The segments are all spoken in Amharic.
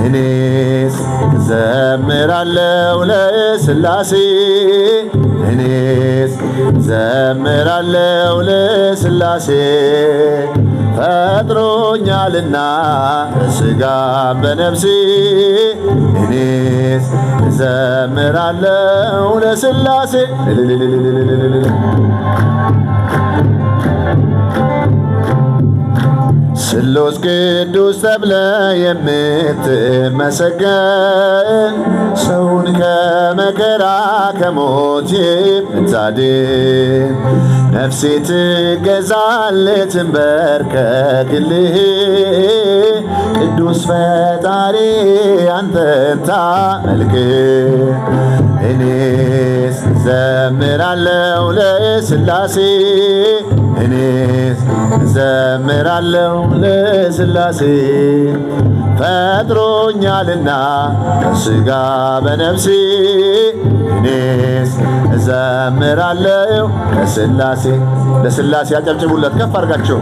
እኔስ ዘምራለው ለሥላሴ እኔስ ዘምራለው ለሥላሴ ፈጥሮኛልና በሥጋ በነፍሴ እኔስ ዘምራለው ለሥላሴ ስሉስ ቅዱስ ተብለ የምትመሰገን ሰውን ከመከራ ከሞት የምታድን ነፍሴ ትገዛልህ ትንበርከክልህ ቅዱስ ፈጣሪ አንተን ታመልክ እኔስ ዘምራለው ለሥላሴ እኔስ ዘምራለው ለሥላሴ ፈጥሮኛልና በሥጋ በነፍሴ እኔስ ዘምራለው ለሥላሴ ለሥላሴ አጨብጭቡለት ከፍ አድርጋችሁ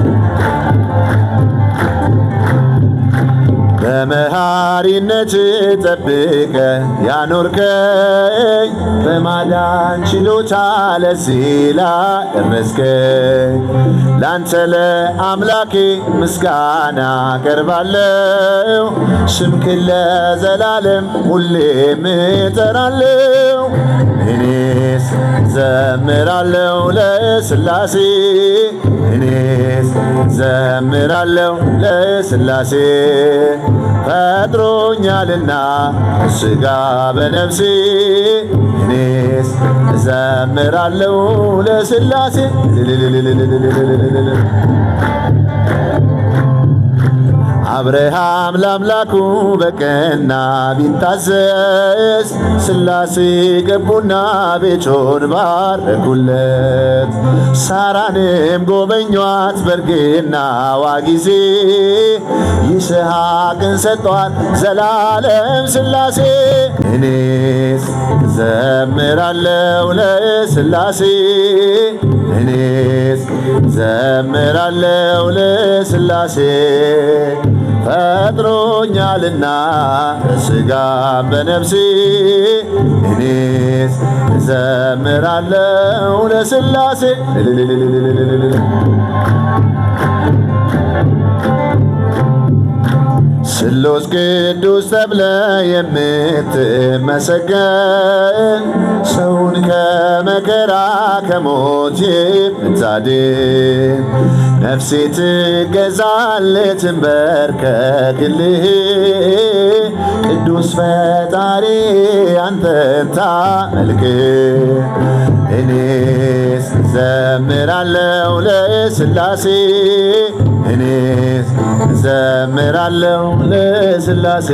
በመሐሪነት ጠብቀ ያኖርከኝ በማዳን ችሎታ ለዚህ ላደረስከኝ ላንተ ለአምላኬ ምስጋና ቀርባለው ስምክን ለዘላለም ሁሌም እጠራለው እኔስ ዘምራለው ለሥላሴ እኔስ ዘምራለው ለሥላሴ ፈጥሮኛልና በሥጋ በነፍሴ እኔስ ዘምራለው ለሥላሴ አብርሃም ለአምላኩ በቀና ቢታዘዝ ሥላሴ ገቡና ቤቱን ባረኩለት ሳራንም ጎበኟት በእርግናዋ ጊዜ ይስሐቅን ሰጧት ዘላለም ሥላሴ እኔስ ዘምራለው ለሥላሴ እኔስ ዘምራለው ለሥላሴ ፈጥሮኛልና በሥጋ በነፍሴ እኔስ ዘምራለው ለሥላሴ ስሉስ ቅዱስ ተብለ የምትመሰገን ሰውን ከመከራ ከሞት የምታድን ነፍሴ ትገዛልህ ትንበርከክልህ ቅዱስ ፈጣሪ አንተን ታመልክ እኔስ ዘምራለው ለሥላሴ እኔስ ዘምራለው ለሥላሴ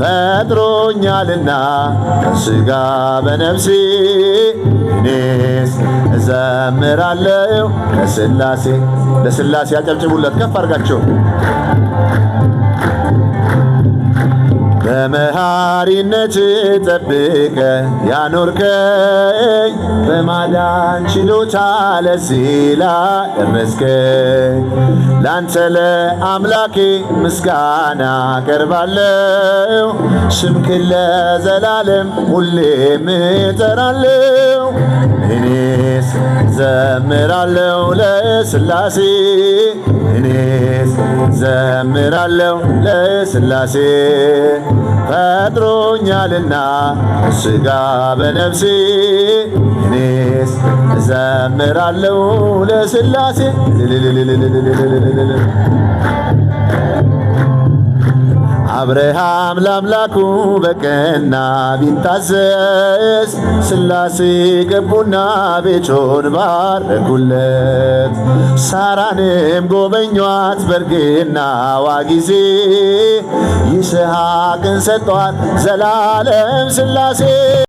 ፈጥሮኛልና በሥጋ በነፍሴ እኔስ ዘምራለው ለሥላሴ ለሥላሴ አጨብጭቡለት ከፍ አድርጋችሁ በመሐሪነት ጠብቀ ያኖርከኝ በማዳን ችሎታ ለዚህ ላደረስከኝ ላንተ ለአምላኬ ምስጋና ቀርባለው ስምክን ለዘላለም ሁሌም እጠራለው እኔስ ዘምራለው ለሥላሴ እኔስ ዘምራለው ለሥላሴ ፈጥሮኛልና በሥጋ በነፍሴ እኔስ ዘምራለው ለሥላሴ አብርሃም ለአምላኩ በቀና ቢታዘዝ ሥላሴ ገቡና ቤቱን ባረኩለት ሳራንም ጎበኟት በእርግናዋ ጊዜ ይስሐቅን ሰጧት ዘላለም ሥላሴ